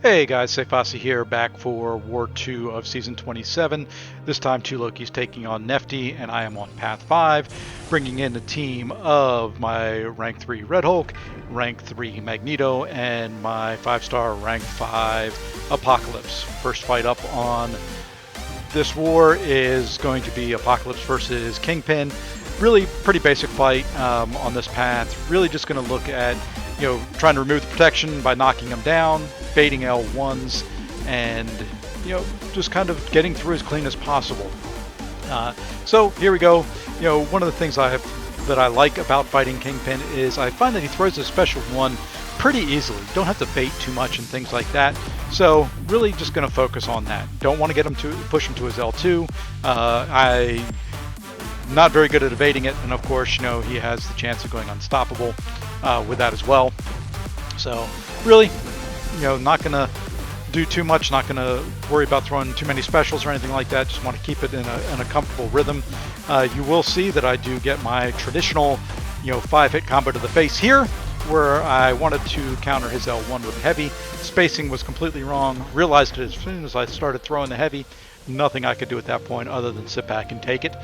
Hey guys, Sefasi here, back for War 2 of Season 27. This time 2 Loki's taking on Nefti, and I am on Path 5, bringing in a team of my Rank 3 Red Hulk, Rank 3 Magneto, and my 5-star Rank 5 Apocalypse. First fight up on this war is going to be Apocalypse versus Kingpin. Really pretty basic fight on this path. Really just going to look at trying to remove the protection by knocking him down, baiting L1s, and just kind of getting through as clean as possible. So here we go. One of the things that I like about fighting Kingpin is I find that he throws a special one pretty easily. Don't have to bait too much and things like that. So really just going to focus on that. Don't want to get him to push him to his L2. I not very good at evading it, and of course, he has the chance of going unstoppable with that as well. So really, not going to do too much, not going to worry about throwing too many specials or anything like that. Just want to keep it in a comfortable rhythm. You will see that I do get my traditional, 5-hit combo to the face here, where I wanted to counter his L1 with heavy. Spacing was completely wrong. Realized it as soon as I started throwing the heavy. Nothing I could do at that point other than sit back and take it.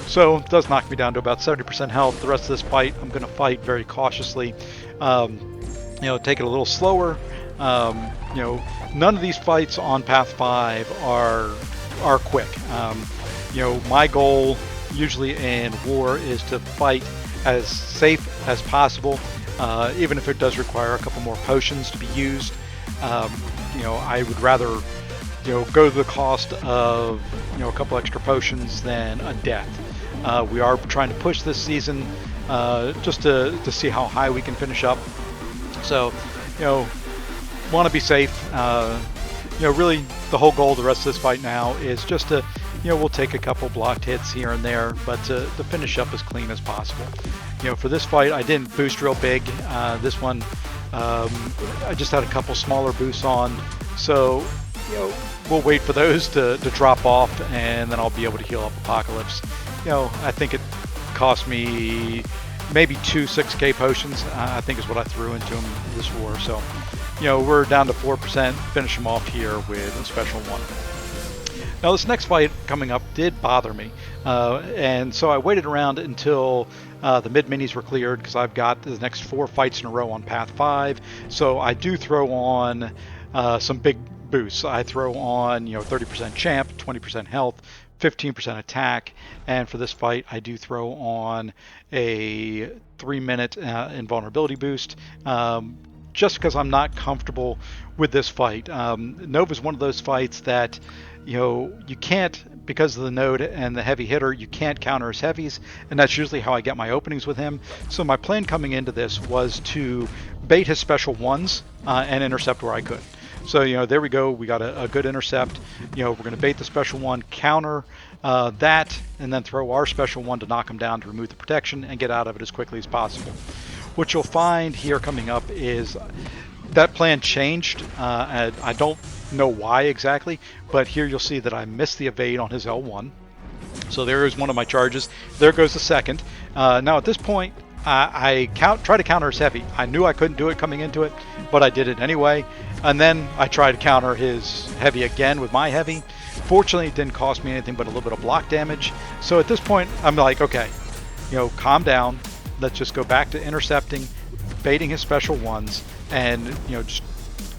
So it does knock me down to about 70% health. The rest of this fight, I'm going to fight very cautiously. Take it a little slower. None of these fights on Path 5 are quick. My goal usually in war is to fight as safe as possible, even if it does require a couple more potions to be used. I would rather go to the cost of a couple extra potions than a death. We are trying to push this season just to see how high we can finish up. So, want to be safe. Really the whole goal of the rest of this fight now is just to, we'll take a couple blocked hits here and there, but to finish up as clean as possible. For this fight, I didn't boost real big. This one, I just had a couple smaller boosts on. So, we'll wait for those to drop off, and then I'll be able to heal up Apocalypse. I think it cost me maybe 2 6k potions, I think is what I threw into him this war. So, we're down to 4%, finish him off here with a special one. Now this next fight coming up did bother me, and so I waited around until the mid-minis were cleared, because I've got the next 4 fights in a row on Path 5, so I do throw on some big boosts. I throw on 30% champ, 20% health, 15% attack, and for this fight I do throw on a 3-minute invulnerability boost, just because I'm not comfortable with this fight. Nova's one of those fights that you can't, because of the node and the heavy hitter, you can't counter his heavies, and that's usually how I get my openings with him. So my plan coming into this was to bait his special ones and intercept where I could. So, there we go. We got a good intercept. We're going to bait the special one, counter that, and then throw our special one to knock him down to remove the protection and get out of it as quickly as possible. What you'll find here coming up is that plan changed. I don't know why exactly, but here you'll see that I missed the evade on his L1. So there is one of my charges. There goes the second. Now at this point, I try to counter his heavy. I knew I couldn't do it coming into it, but I did it anyway. And then I tried to counter his heavy again with my heavy. Fortunately, it didn't cost me anything but a little bit of block damage. So at this point, I'm like, okay, calm down. Let's just go back to intercepting, baiting his special ones, and just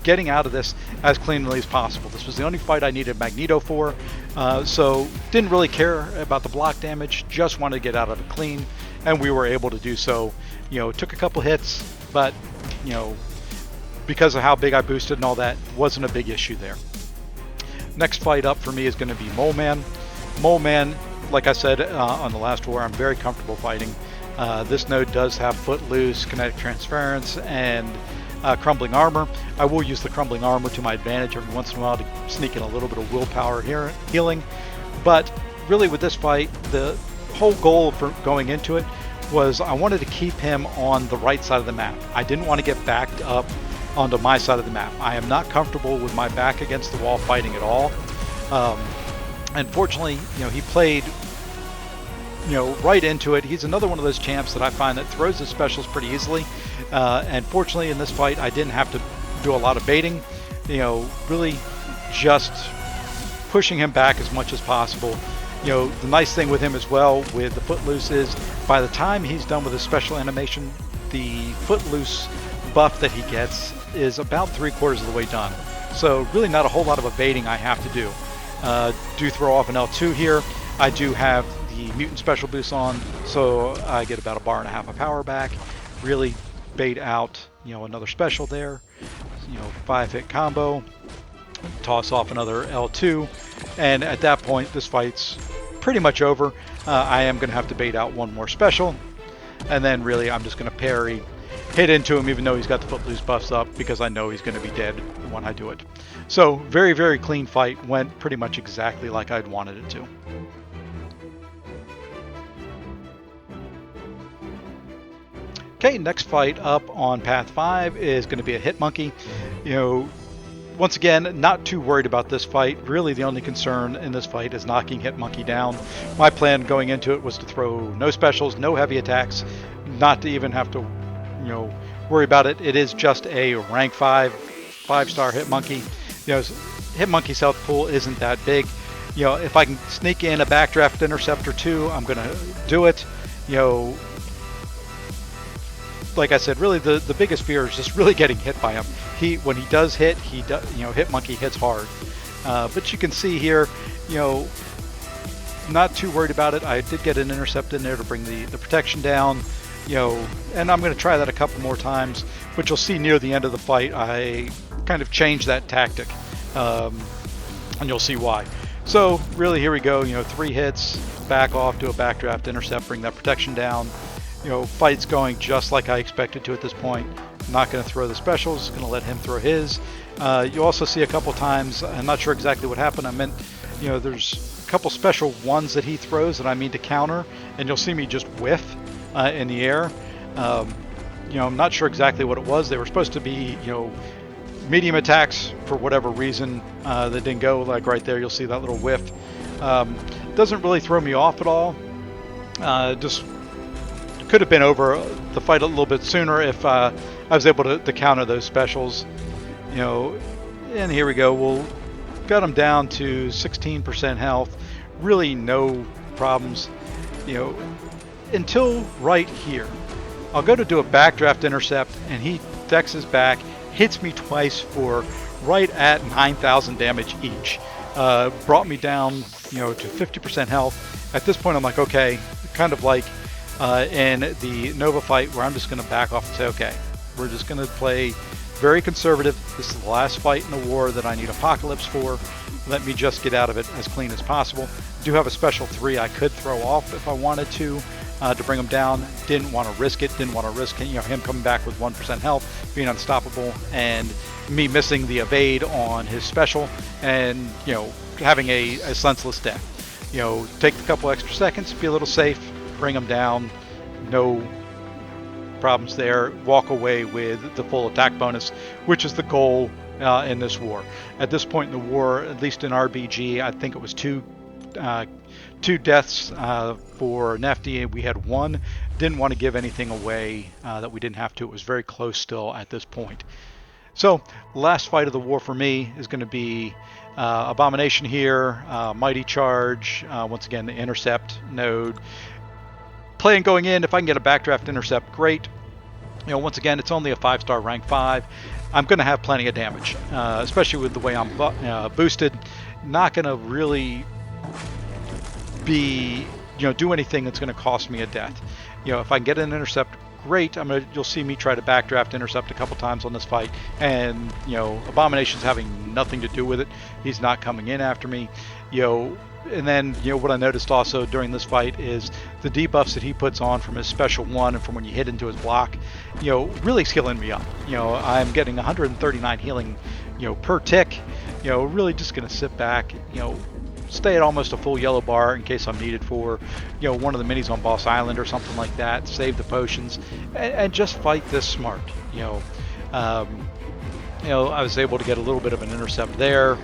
getting out of this as cleanly as possible. This was the only fight I needed Magneto for, so didn't really care about the block damage. Just wanted to get out of it clean, and we were able to do so. Took a couple hits, but because of how big I boosted and all that, wasn't a big issue there. Next fight up for me is going to be Moleman. Moleman, like I said on the last war, I'm very comfortable fighting. This node does have Footloose, Kinetic Transference, and Crumbling Armor. I will use the Crumbling Armor to my advantage every once in a while to sneak in a little bit of willpower here, healing. But really with this fight, the whole goal for going into it was I wanted to keep him on the right side of the map. I didn't want to get backed up onto my side of the map. I am not comfortable with my back against the wall fighting at all. Unfortunately, he played right into it. He's another one of those champs that I find that throws his specials pretty easily. And fortunately in this fight, I didn't have to do a lot of baiting. really just pushing him back as much as possible. The nice thing with him as well with the Footloose is by the time he's done with his special animation, the Footloose buff that he gets is about 3/4 of the way done. So really not a whole lot of evading I have to do. Do throw off an L2 here. I do have the mutant special boost on, so I get about 1.5 bars of power back. Really bait out, another special there. 5-hit combo. Toss off another L2, and at that point this fight's pretty much over. I am going to have to bait out one more special, and then really I'm just going to parry, hit into him even though he's got the Footloose buffs up, because I know he's going to be dead when I do it. So very, very clean fight, went pretty much exactly like I'd wanted it to. Okay, next fight up on Path 5 is going to be a HitMonkey. Once again, not too worried about this fight. Really, the only concern in this fight is knocking HitMonkey down. My plan going into it was to throw no specials, no heavy attacks, not to even have to, worry about it. It is just a rank 5-star HitMonkey. HitMonkey's health pool isn't that big. If I can sneak in a backdraft intercept or two, I'm going to do it. Like I said, really the biggest fear is just really getting hit by him. When he does hit, HitMonkey hits hard. But you can see here, not too worried about it. I did get an intercept in there to bring the protection down, and I'm going to try that a couple more times. But you'll see near the end of the fight, I kind of changed that tactic, and you'll see why. So really, here we go. 3 hits, back off, do a backdraft intercept, bring that protection down. Fight's going just like I expected to at this point. Not going to throw the specials, going to let him throw his. You also see a couple times, I'm not sure exactly what happened. I meant, there's a couple special ones that he throws that I mean to counter, and you'll see me just whiff in the air. I'm not sure exactly what it was. They were supposed to be, medium attacks for whatever reason. They didn't go. Like right there, you'll see that little whiff. Doesn't really throw me off at all. Just could have been over the fight a little bit sooner if I was able to counter those specials. And here we go. We'll got him down to 16% health. Really no problems. Until right here. I'll go to do a backdraft intercept, and he dexes back, hits me twice for right at 9,000 damage each. Brought me down, to 50% health. At this point, I'm like, okay, kind of like in the Nova fight where I'm just going to back off and say, okay, we're just going to play very conservative. This is the last fight in the war that I need Apocalypse for. Let me just get out of it as clean as possible. Do have a special 3 I could throw off if I wanted to bring him down. Didn't want to risk it. Didn't want to risk him coming back with 1% health, being unstoppable, and me missing the evade on his special, and having a senseless death. Take a couple extra seconds, be a little safe, bring him down. No problems there. Walk away with the full attack bonus, which is the goal in this war. At this point in the war, at least in RBG, I think it was two deaths for Nefti, and we had 1. Didn't want to give anything away that we didn't have to. It was very close still at this point. So last fight of the war for me is going to be Abomination here, Mighty Charge, once again the intercept node. Plan going in, if I can get a backdraft intercept, great. Once again, it's only a 5-star rank 5. I'm going to have plenty of damage, especially with the way I'm boosted. Not going to really be, do anything that's going to cost me a death. If I can get an intercept, great. You'll see me try to backdraft intercept a couple times on this fight, and Abomination's having nothing to do with it. He's not coming in after me. And then, what I noticed also during this fight is the debuffs that he puts on from his special 1 and from when you hit into his block, really healing me up. I'm getting 139 healing, per tick. Really just going to sit back, stay at almost a full yellow bar in case I'm needed for, one of the minis on Boss Island or something like that. Save the potions and just fight this smart. I was able to get a little bit of an intercept there.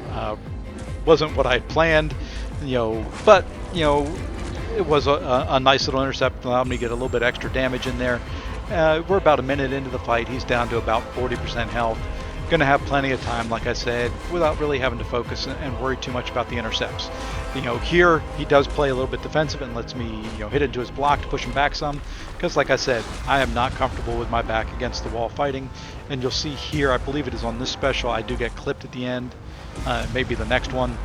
Wasn't what I had planned. But it was a nice little intercept, allowed me to get a little bit extra damage in there. We're about a minute into the fight. He's down to about 40% health. going to have plenty of time, like I said, without really having to focus and worry too much about the intercepts. Here he does play a little bit defensive and lets me, hit into his block to push him back some. Because, like I said, I am not comfortable with my back against the wall fighting. And you'll see here, I believe it is on this special, I do get clipped at the end. Maybe the next one.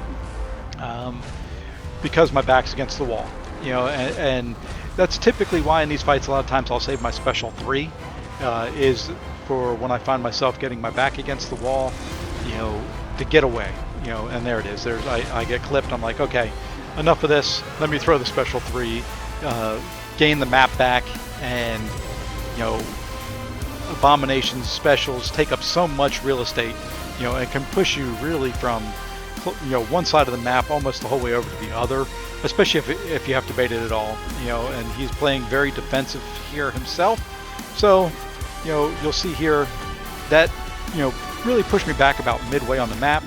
Because my back's against the wall. And that's typically why in these fights a lot of times I'll save my special 3. Is for when I find myself getting my back against the wall, to get away. And there it is. I get clipped. I'm like, okay, enough of this. Let me throw the special 3, gain the map back, and Abomination's specials take up so much real estate, and can push you really from one side of the map almost the whole way over to the other, especially if you have to bait it at all. And he's playing very defensive here himself, so you'll see here that really pushed me back about midway on the map.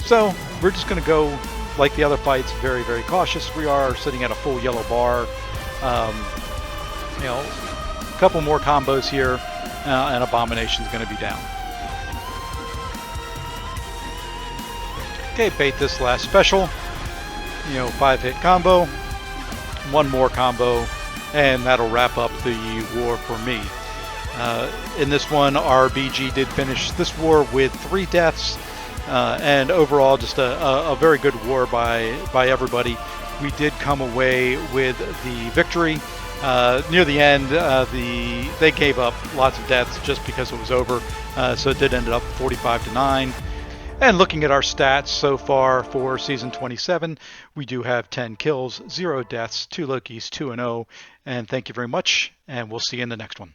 So we're just going to go like the other fights, very, very cautious. We are sitting at a full yellow bar. A couple more combos here, and Abomination's going to be down. Okay, bait this last special. 5-hit combo, one more combo, and that'll wrap up the war for me. In this one, RBG did finish this war with 3 deaths, and overall just a very good war by everybody. We did come away with the victory. Near the end, they gave up lots of deaths just because it was over, so it did end up 45-9. And looking at our stats so far for Season 27, we do have 10 kills, 0 deaths, 2 Lokis, 2-0. And thank you very much, and we'll see you in the next one.